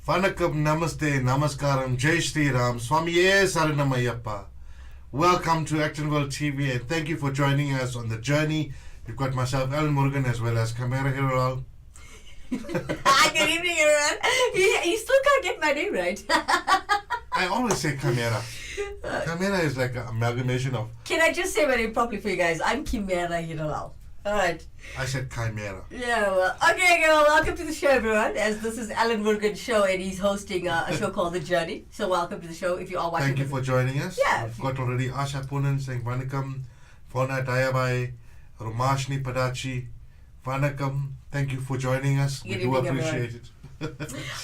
Vanakkam, Namaste, Namaskaram, Jai Shri Ram, Swamiye Saranamayappa. Welcome to Action World TV and thank you for joining us on the journey. We've got myself, Murgan, as well as Kimera, Heeralal. Good evening, everyone. You still can't get my name right. I always say Kimera. Kimera is like an amalgamation of... Can I just say my name properly for you guys? I'm Kimera Heeralal. Alright. I said Kimera. Yeah, well, okay, well, welcome to the show, everyone. As this is Murgan's show and he's hosting a show called The Journey. So welcome to the show if you are watching. Thank you for joining us. Yeah. We've got already Asha Punan saying Vanakkam, Fauna Dayabai, Romashni Padachi, Vanakkam. Thank you for joining us. We do appreciate it.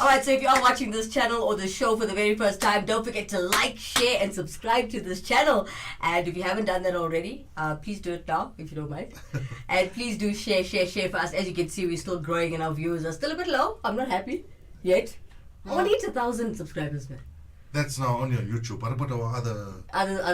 Alright, so if you are watching this channel or this show for the very first time, don't forget to like, share and subscribe to this channel. And if you haven't done that already, please do it now if you don't mind. And please do share for us. As you can see, we're still growing and our viewers are still a bit low. I'm not happy yet. I want to hit 1,000 subscribers, man. That's now only on YouTube. What about our other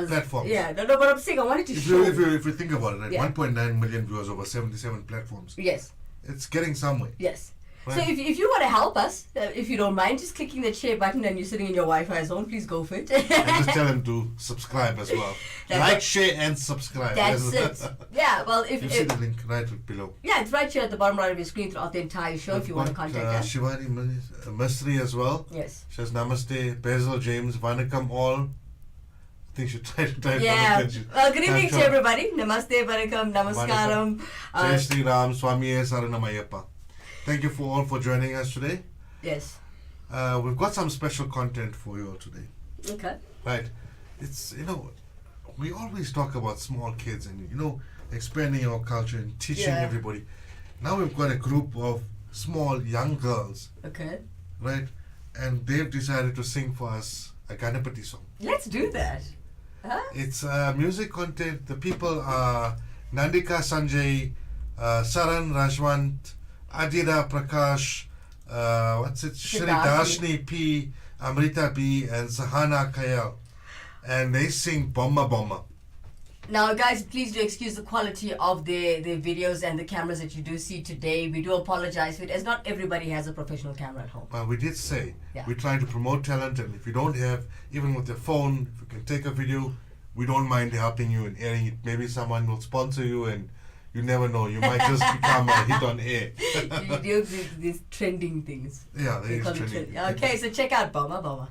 platforms? Yeah, no, but I'm saying I wanted to show. If you think about it, right? Yeah. 1.9 million viewers over 77 platforms. Yes. It's getting somewhere. Yes. Right. So if you want to help us, if you don't mind, just clicking that share button and you're sitting in your Wi-Fi zone, please go for it. And just tell them to subscribe as well. Like, share and subscribe. That's it. Yeah, well, if you see the link right below. Yeah, it's right here at the bottom right of your screen throughout the entire show. If you want to contact us. Shivani Mastri as well. Yes. She says Namaste, Basil James, Vanakkam all. I think she tried to Yeah. Well, good evening to everybody. Namaste, Vanakkam, Namaskaram. Jai Shri Ram, Swamiye Saranamayappa. Thank you all for joining us today. Yes. We've got some special content for you all today. Okay. Right. It's, we always talk about small kids and, expanding our culture and teaching everybody. Now we've got a group of small young girls. Okay. Right? And they've decided to sing for us a Ganapati song. Let's do that. Huh? It's music content. The people are Nandika Sanjay, Saran Rajwant, Adira Prakash, Shri Darshni P, Amrita B, and Sahana Kayal. And they sing Bomba Bomba. Now, guys, please do excuse the quality of the videos and the cameras that you do see today. We do apologize for it, as not everybody has a professional camera at home. We did say we're trying to promote talent, and if you don't have, even with your phone, if you can take a video, we don't mind helping you and airing it. Maybe someone will sponsor you, and you never know, you might just become a hit on air. You do these trending things. Yeah, they is trending. Okay, so check out Bomba Bomba.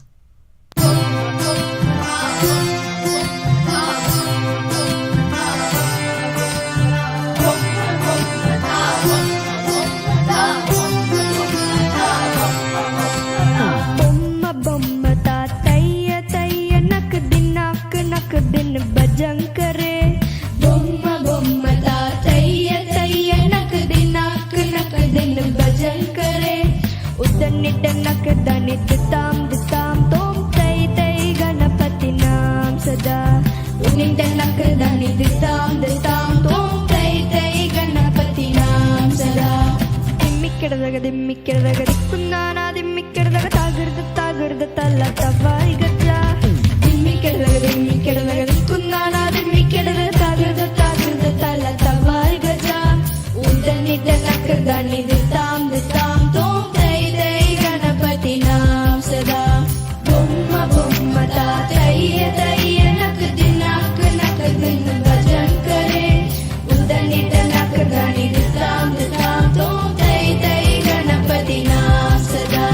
दिन भजन करे बोम्मा बोम्मा तातैया तैया नक दिन भजन करे उदनिट नक दनित ताम तोम तै तै गणपति नाम सदा उनिट नक दनित ताम तोम तै तै गणपति नाम सदा दिम्मिक्किडदग दिक्कुन्नाना दिम्मिक्किडदग तागिर्द तल्ल तवाई गट्ला कुन्नाना दिम्मी केडद तागिर्द तल तवार गजा उदनिट नक दनिद ताम तोम तै तै गणपति नाम सदा बोम्मा बोम्मा तातैया नक दिन भजन करे उदनिट नक दनिद ताम तोम तै तै गणपति नाम सदा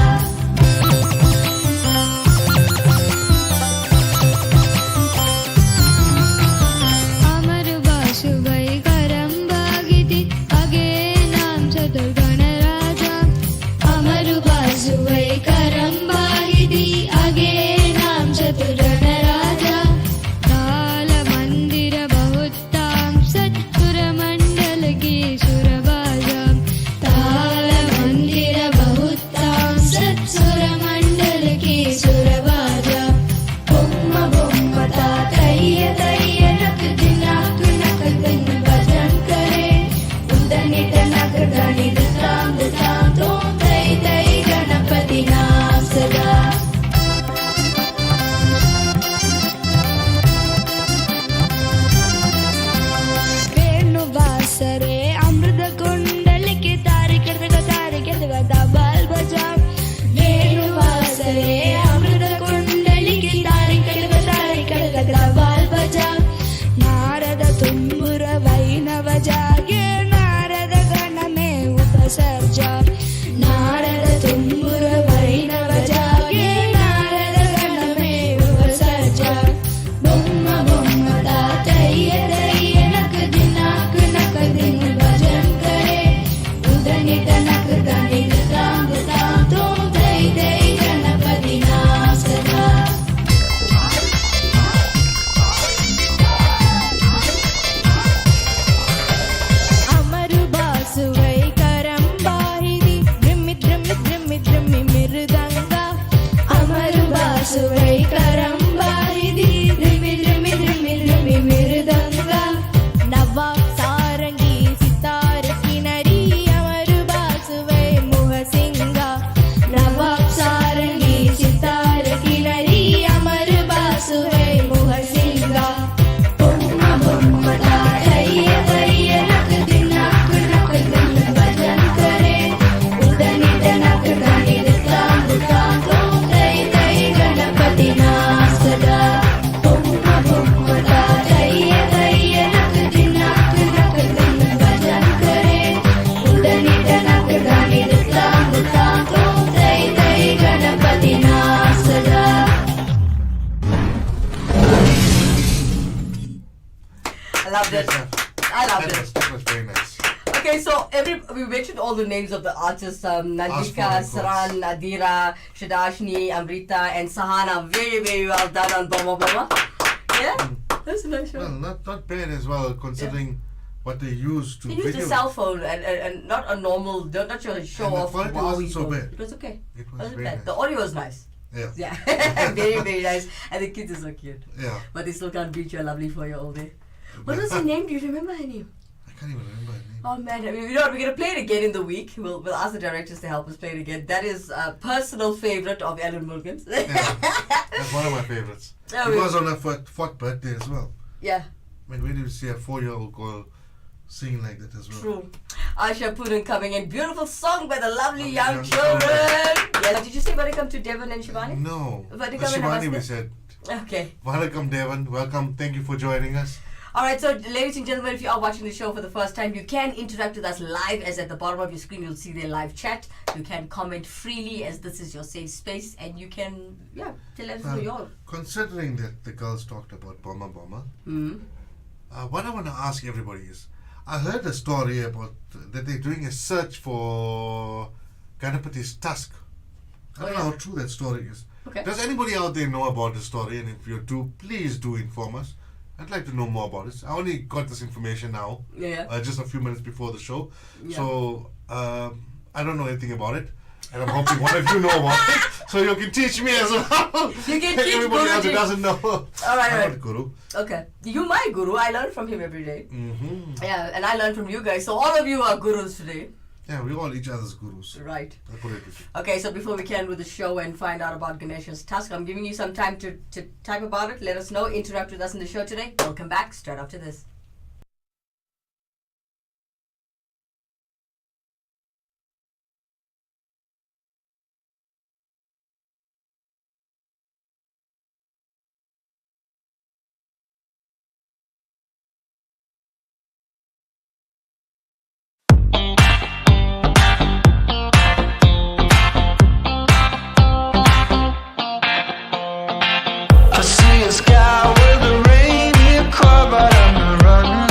ಬಾಸುವೈ ಕರಂಬಾರಿದಿ ರಿಮಿ ರಿಮಿ ರಿಮಿ ರಿಮಿ ಮಿರುದಂಗ ನವಾಬ್ ಸಾರಂಗಿ ಸಿತಾರ ಕಿನರಿ ಅಮರು ಬಾಸುವೈ ಮುಹಸಿಂಗ ನವಾಬ್ ಸಾರಂಗಿ ಸಿತಾರ ಕಿನರಿ ಅಮರು ಬಾಸುವೈ ಮುಹಸಿಂಗ ಬೊಮ್ಮ ಬೊಮ್ಮಟ ದಯ್ಯ ದಯ್ಯ ನಕ ದಿನ ನಕ ದಿನ ಭಜನ್ ಕರೆ ಉದನಿದ ನಕ ಗಣಿದ ತಾಂದ ತಾಂದೋ ದೈ ದೈ ಗಣಪತಿ ನಾಸದ ಬೊಮ್ಮ ಬೊಮ್ಮಟ ದಯ್ಯ ದಯ್ಯ ನಕ ದಿನ ನಕ ದಿನ ಭಜನ್ ಕರೆ ಉದನಿದ ನಕ ಗಣಿದ ತಾಂದ ತಾಂದೋ ದೈ ದೈ Ganapati ನಾಸದ I love this. I love That this. was very nice. Okay, so we mentioned all the names of the artists: Nandika, Asma, of course. Saran, Adira, Shadashni, Amrita, and Sahana. Very, very well done on Boma Boma. Yeah, that's a nice show. Well, not bad as well, considering what they used to He used a video. cell phone and not a normal, not your show And the off. quality Wow, wasn't so bad. It was okay. It was Wasn't very bad. nice. The audio was nice. Yeah. Yeah, very, very nice. And the kids are so cute. Yeah. But they still can't beat your lovely 4-year-old there. What was her name? Do you remember her name? I can't even remember her name. Oh man, you know what? We're gonna play it again in the week. We'll ask the directors to help us play it again. That is a personal favorite of Ellen Murgan's. Yeah. That's one of my favorites. Oh, It was on her fourth birthday as well. Yeah, I mean, where do you see a 4-year-old girl singing like that as well? true. Asha Puran coming in. Beautiful song by the lovely young young children. Yeah, did you say welcome to Devon and Shivani? No. Vadikam and Shivani, we Namaste. said. Okay. Welcome, Devon. Welcome. Thank you for joining us. Alright, so ladies and gentlemen, if you are watching the show for the first time, you can interact with us live, as at the bottom of your screen you'll see their live chat. You can comment freely, as this is your safe space, and you can, tell us who you are. Considering that the girls talked about Boma Boma, what I want to ask everybody is, I heard a story about that they're doing a search for Ganapati's tusk. I don't know how true that story is. Okay. Does anybody out there know about the story? And if you do, please do inform us. I'd like to know more about it. I only got this information now, Yeah. just a few minutes before the show. Yeah. So I don't know anything about it. And I'm hoping one of you know about it, so you can teach me as well. You can teach everybody else who Guruji. doesn't know. All right, I'm all not a guru. Okay. You my guru. I learn from him every day. Mm-hmm. Yeah, and I learn from you guys. So all of you are gurus today. Yeah, we're all each other's gurus. Right. I put it this way. Okay, so before we can with the show and find out about Ganesha's task, I'm giving you some time to type about it. Let us know. Interact with us in the show today. We'll come back straight after this. I see a sky with a reindeer car, but I'm not running.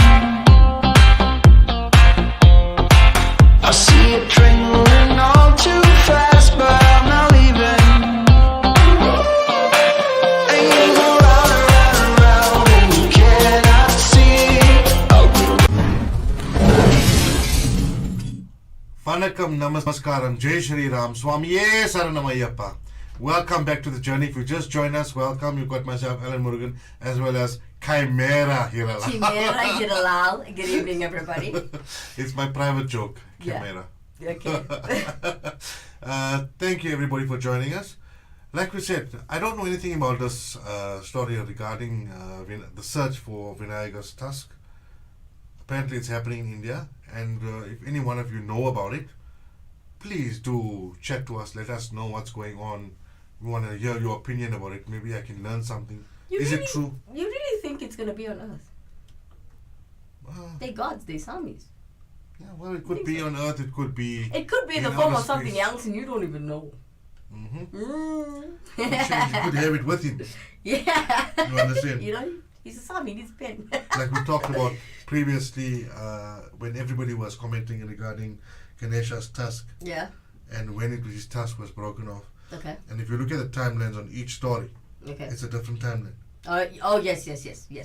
I see a train moving all too fast, but I'm not leaving. And you go round and round and round, and you cannot see. Vanakkam, namaskaram, Jai Shri Ram, Swamiye Saranamayappa. Welcome back to the journey. If you just joined us, welcome. You've got myself, Ellen Murgan, as well as Kimera Heeralal. Kimera, Heeralal. Good evening, everybody. It's my private joke, Yeah. Kimera. Okay. Thank you, everybody, for joining us. Like we said, I don't know anything about this story regarding the search for Vinayaka's tusk. Apparently, it's happening in India, and if any one of you know about it, please do chat to us. Let us know what's going on. We want to hear your opinion about it. Maybe I can learn something. Is it true? You really think it's going to be on Earth? They're gods, they're Samis. Yeah, well, it could be on Earth. It could be. It could be in the in form outer of something space. else and you don't even know. Mm-hmm. Mm. You could have it with him. Yeah. You understand? You know, he's a Sami, he needs a pen. Like we talked about previously, when everybody was commenting regarding Ganesha's tusk Yeah. and when his tusk was broken off. Okay. And if you look at the timelines on each story, Okay. it's a different timeline. Oh, yes. That's You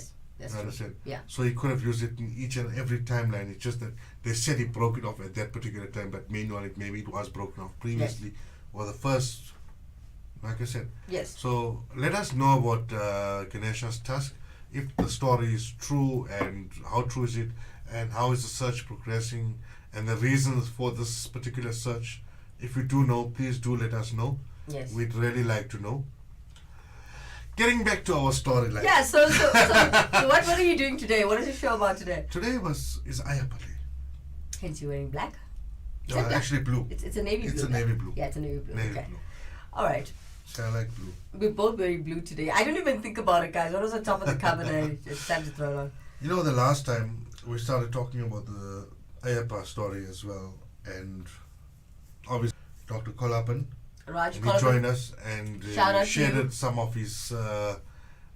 true. understand? Yeah. So he could have used it in each and every timeline. It's just that they said he broke it off at that particular time, but meanwhile, maybe it was broken off previously, or the first like I said. Yes. So let us know about Ganesha's tusk, if the story is true and how true is it, and how is the search progressing, and the reasons for this particular search. If you do know, please do let us know. Yes. We'd really like to know. Getting back to our storyline. Yeah. So what are you doing today? What is the show about today? Today is Ayapali. Hence you're wearing black. Is No, that black? actually blue. It's a navy blue. It's a navy blue. Yeah, it's a navy blue. Navy Okay. blue. All right. So I like blue. We're both wearing blue today. I don't even think about it, guys. What was on top of the cupboard? It's time to throw it on. You know, the last time we started talking about the Ayappa story as well, and obviously Dr. Kolapan, Raj, he call up joined us and Shout out to you. shared some of his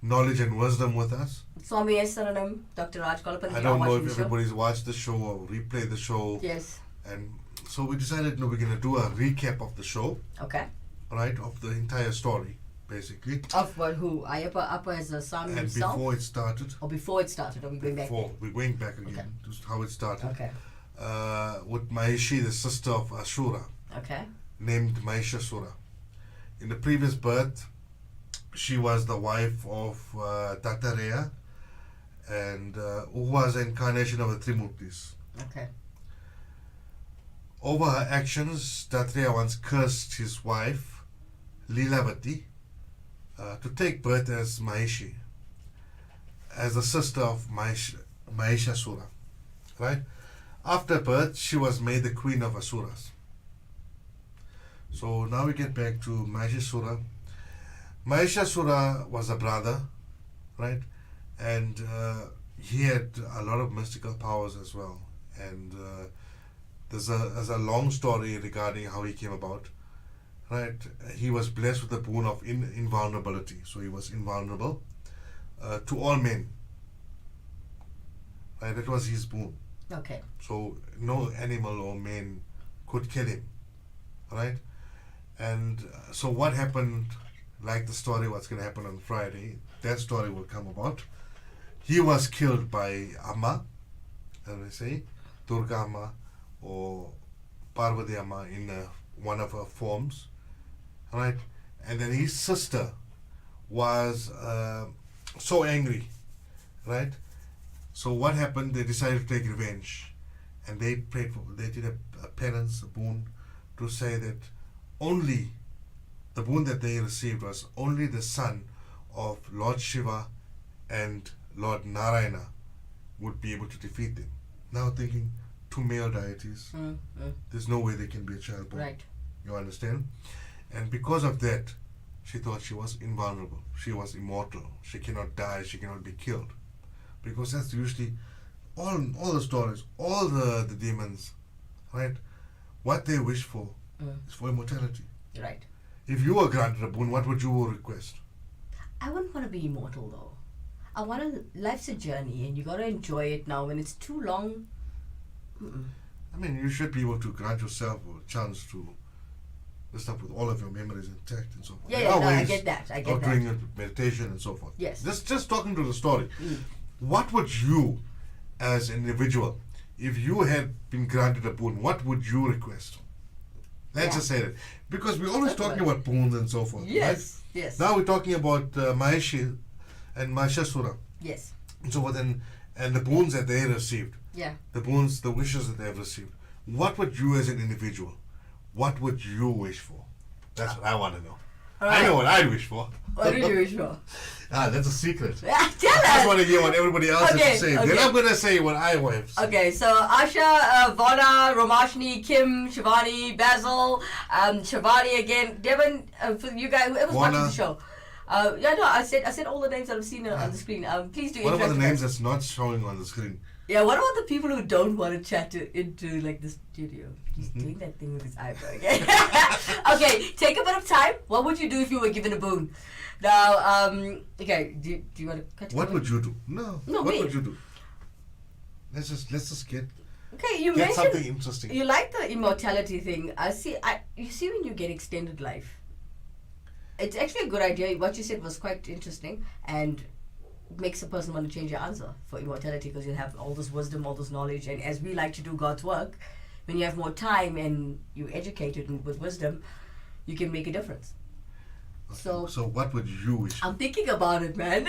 knowledge and wisdom with us. Swami S. Saranam, Dr. Raj Kolapan. I don't know if everybody's watched the show or replayed the show. Yes. And so we decided, we're going to do a recap of the show, Okay. right, of the entire story, basically. Of what? Who? Ayappa as a Swami And himself? before it started, Or before it started? Are we going back? we're going back again to how it started. Okay. With Mahishi, the sister of Ashura, Okay. named Mahishasura. In the previous birth, she was the wife of Dattareya, and who was an incarnation of the Trimurtis. Okay. Over her actions, Dattareya once cursed his wife, Lilavati, to take birth as Mahishi, as the sister of Mahishasura. Right? After birth, she was made the queen of Asuras. So now we get back to Mahishasura. Mahishasura was a brother, right? And he had a lot of mystical powers as well. And there's a long story regarding how he came about, right? He was blessed with the boon of invulnerability. So he was invulnerable to all men. Right? That was his boon. Okay. So no animal or man could kill him, right? And so what happened, like the story what's going to happen on Friday, that story will come about. He was killed by Amma, as we say, Durga Amma or Parvati Amma in one of her forms, right? And then his sister was so angry, right? So what happened? They decided to take revenge, and they did a penance, a boon, to say that only the boon that they received was only the son of Lord Shiva and Lord Narayana would be able to defeat them. Now thinking, two male deities, there's no way they can be a child born. Right. You understand? And because of that, she thought she was invulnerable. She was immortal. She cannot die. She cannot be killed. Because that's usually all the stories, all the demons, right? What they wish for is for immortality. Right. If you were granted a boon, what would you request? I wouldn't want to be immortal though. I want to. Life's a journey, and you got to enjoy it now. When it's too long. I mean, you should be able to grant yourself a chance to list up with all of your memories intact and so forth. Yeah, There yeah, are no, I ways get that. I of get that. doing it, meditation and so forth. Yes. Just talking to the story. What would you, as an individual, if you had been granted a boon, what would you request? Let's Yeah. just say that. Because we're always talking about boons and so forth. Yes. Right? Yes. Now we're talking about Mahishi and Mahishasura Yes. and so forth, and the boons that they received, Yeah. the boons, the wishes that they have received. What would you, as an individual, what would you wish for? That's what I want to know. All I right. know what I'd wish for. What do you wish for? That's a secret. Tell I just want us. to hear what everybody else has Okay, to say. okay. Then I'm going to say what I want to say. Okay, so Asha, Vana, Romashni, Kim, Shivani, Basil, Shivani again, Devon, for you guys, whoever's watching Vana. the show. I said all the names that I've seen on the screen. Please do What about interact the with names us. that's not showing on the screen? Yeah, what about the people who don't want to chat into like the studio? He's doing that thing with his eyebrow again. Okay, take a bit of time. What would you do if you were given a boon? Now, okay, do you want to cut? What would you do? No. No, what me. would you do? Let's just get Okay, you something mentioned interesting. you like the immortality thing. You see when you get extended life, it's actually a good idea. What you said was quite interesting and makes a person want to change your answer for immortality because you have all this wisdom, all this knowledge, and as we like to do God's work, when you have more time and you're educated and with wisdom, you can make a difference. So what would you wish? I'm thinking about it, man.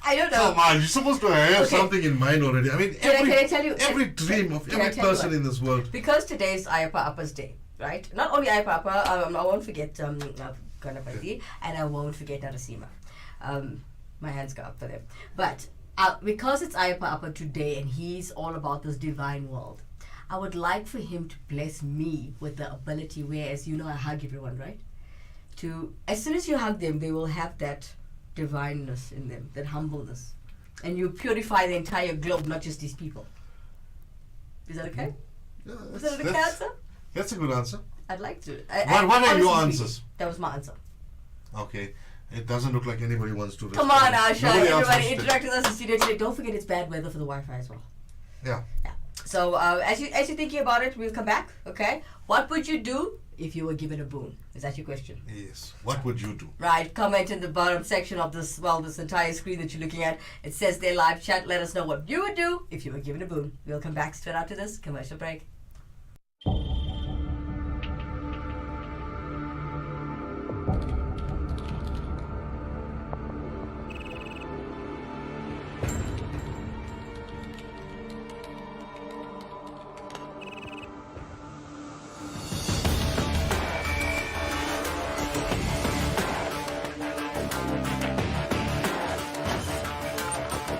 I don't know. Come on, you're supposed to have Okay. something in mind already. I mean, Can I tell you? every dream of can I every tell you person what? in this world. Because today is Ayappa Appa's day, right? Not only Ayappa Appa, I won't forget Ganapati, and I won't forget Narasimha. My hands go up for them. But because it's Ayappa Appa today, and he's all about this divine world, I would like for him to bless me with the ability where, as you know, I hug everyone, right? As soon as you hug them, they will have that divineness in them, that humbleness. And you purify the entire globe, not just these people. Is that okay? Yeah, Was that an okay answer? That's a good answer. I'd like to. What are your honestly answers? speaking, that was my answer. Okay. It doesn't look like anybody wants to Come respond. on, Asha. Nobody else Everybody wants to. interact with us in studio today. Don't forget it's bad weather for the Wi-Fi as well. Yeah. So as you're thinking about it, we'll come back. Okay. What would you do if you were given a boon? Is that your question? Yes. What would you do? Right. Comment in the bottom section of this entire screen that you're looking at. It says there live chat. Let us know what you would do if you were given a boon. We'll come back straight after this commercial break.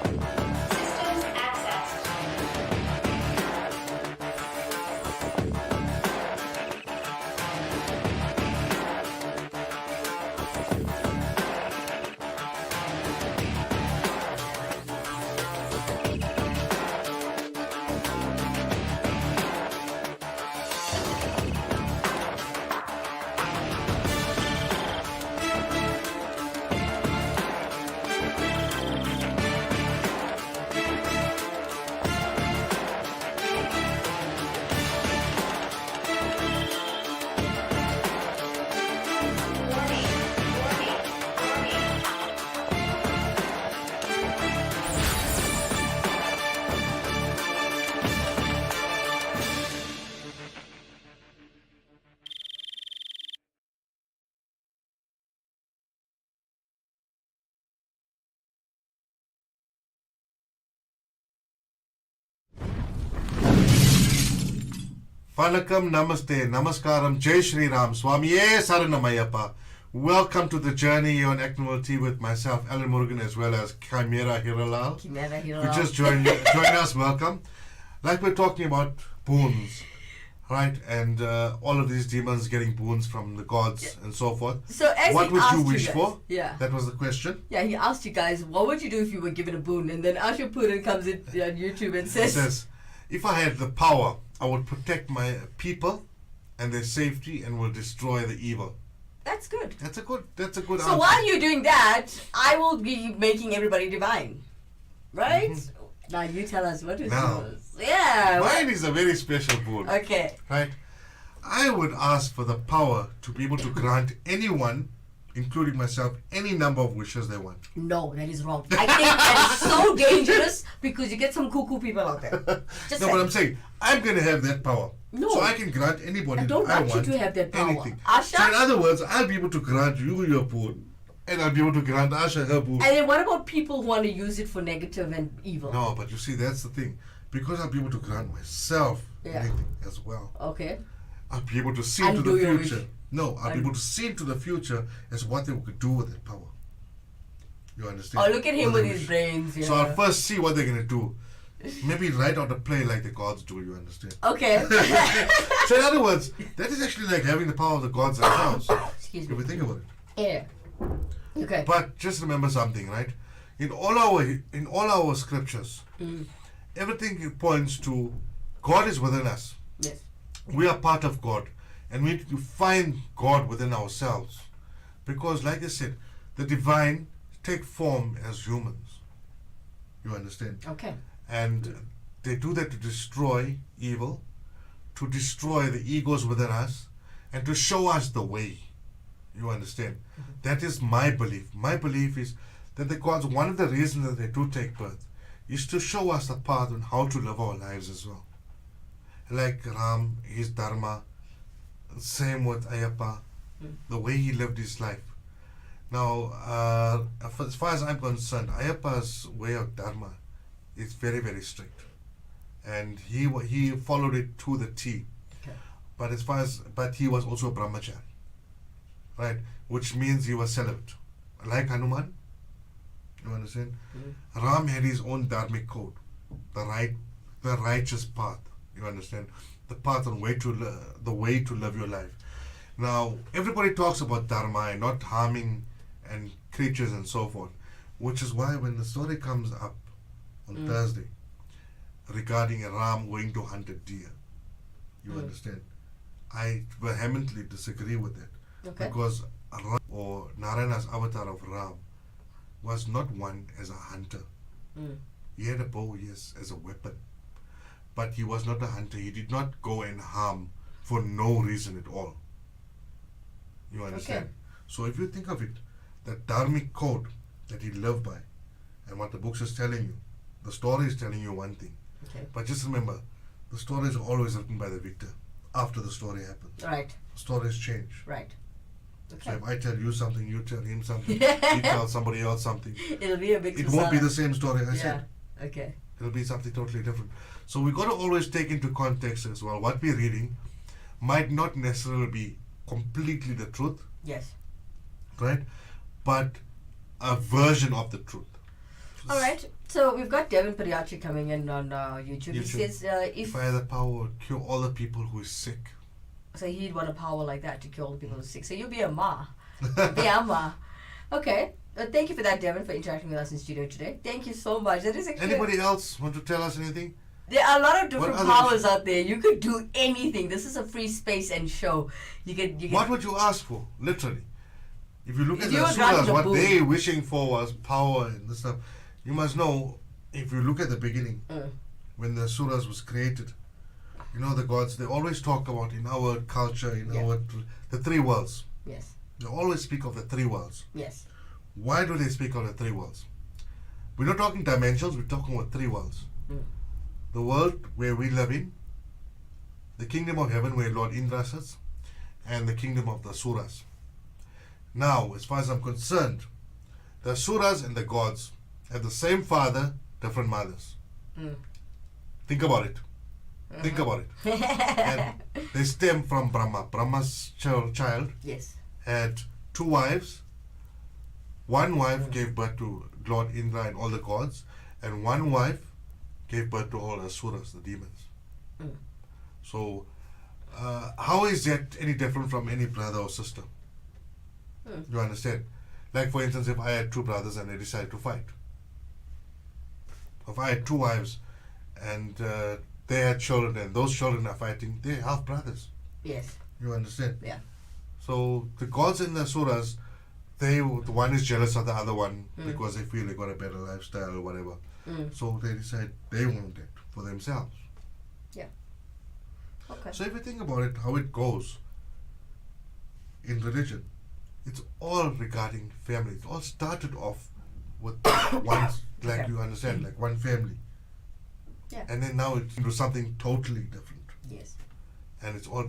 Systems accessed. Warning. Vanakkam, Namaste, Namaskaram, Jai Shri Ram, Swamiye Saranamayappa. Welcome to the journey on Actonville Tea with myself, Alan Murgan, as well as Kimera Heeralal. Kimera Who Heeralal. just joined us, welcome. Like we're talking about boons, right? And all of these demons getting boons from the gods and so forth. So as What he would asked you wish guys, for? Yeah. That was the question. Yeah, he asked you guys, what would you do if you were given a boon? And then Asha Puran comes in on YouTube and It says, says, if I had the power, I would protect my people and their safety and will destroy the evil. that's good. That's a good So answer. while you're doing that, I will be making everybody divine. Right? Now you tell us what is Now. yours. Yeah. Mine is a very special boon. Okay. Right? I would ask for the power to be able to grant anyone, including myself, any number of wishes they want. No, that is wrong. I think that is so dangerous because you get some cuckoo people out there. Just No, saying. but I'm saying I'm going to have that power. No. So I can grant anybody I don't that I want you to have that power. anything. Asha? So in other words, I'll be able to grant you your boon, and I'll be able to grant Asha her boon. And then what about people who want to use it for negative and evil? No, but you see, that's the thing. Because I'll be able to grant myself Yeah. anything as well. Okay. I'll be able to see And into do the your future. wish. No, I'll be And- able to see into the future as what they could do with that power. You understand? Oh, look at him What with they his wish. brains. Yeah. So I'll first see what they're going to do. Maybe write out a play like the gods do, you understand? Okay. So in other words, that is actually like having the power of the gods themselves. Excuse If me. we think about it. Yeah. Okay. But just remember something, right? In all our scriptures, everything points to God is within us. Yes. We are part of God, and we need to find God within ourselves, because, like I said, the divine take form as humans. You understand? Okay. And they do that to destroy evil, to destroy the egos within us, and to show us the way. You understand? That is my belief. My belief is that the gods, one of the reasons that they do take birth, is to show us the path on how to live our lives as well. Like Ram, his Dharma, same with Ayappa, the way he lived his life. Now, as far as I'm concerned, Ayappa's way of dharma is very, very strict, and he followed it to the T. Okay. But he was also a brahmachari, right? Which means he was celibate, like Hanuman. You understand? Ram had his own dharmic code, the righteous path. You understand? The path on the way to live your life. Now, everybody talks about dharma and not harming and creatures and so forth, which is why when the story comes up on Thursday regarding Ram going to hunt a deer, you understand, I vehemently disagree with it. Okay. Because Ram, or Narayana's avatar of Ram, was not one as a hunter. He had a bow, yes, as a weapon, but he was not a hunter. He did not go and harm for no reason at all. You understand? Okay. So if you think of it, the dharmic code that he lived by, and what the books is telling you, the story is telling you one thing. Okay. But just remember, the story is always written by the victor after the story happens. Right. The stories change. Right. So Okay. if I tell you something, you tell him something, he tells somebody else something, It'll be a big. it won't be masala. the same story I Yeah. said. Okay. It'll be something totally different. So we got to always take into context as well. What we're reading might not necessarily be completely the truth, Yes. right? But a version of the truth. All right. So we've got Devin Pariachi coming in on YouTube. He YouTube. says if If I had the power to cure all the people who is sick, so, he'd want a power like that to cure all the people who are sick. So you'll be a ma. Be a ma. Okay. Thank you for that, Devin, for interacting with us in studio today. Thank you so much. That is actually. Anybody else want to tell us anything? There are a lot of different other powers out there. You could do anything. This is a free space and show. You can. What would you ask for, literally? If you look If at you the were granted surahs, a what boon. they wishing for was power and this stuff. You must know, if you look at the beginning, when the surahs was created, you know, the gods, they always talk about in our culture, the three worlds. Yes. They always speak of the three worlds. Yes. Why do they speak of the three worlds? We're not talking dimensions, we're talking about three worlds. The world where we live in, the kingdom of heaven where Lord Indra sits, and the kingdom of the Suras. Now, as far as I'm concerned, the Suras and the gods have the same father, different mothers. Think about it. Think about it. And they stem from Brahma. Brahma's child Yes. had two wives. One wife gave birth to Lord Indra and all the gods, and one wife gave birth to all the Asuras, the demons. So, how is that any different from any brother or sister? You understand? Like, for instance, if I had two brothers and they decided to fight. If I had two wives and they had children and those children are fighting, they're half brothers. Yes. You understand? Yeah. So the gods and the asuras, the one is jealous of the other one because they feel they got a better lifestyle or whatever. So they decide they want it for themselves. Yeah. Okay. So if you think about it, how it goes in religion, it's all regarding family. It all started off with one, like Okay. you understand, like one family. Yeah. And then now it's into something totally different. Yes. And it's all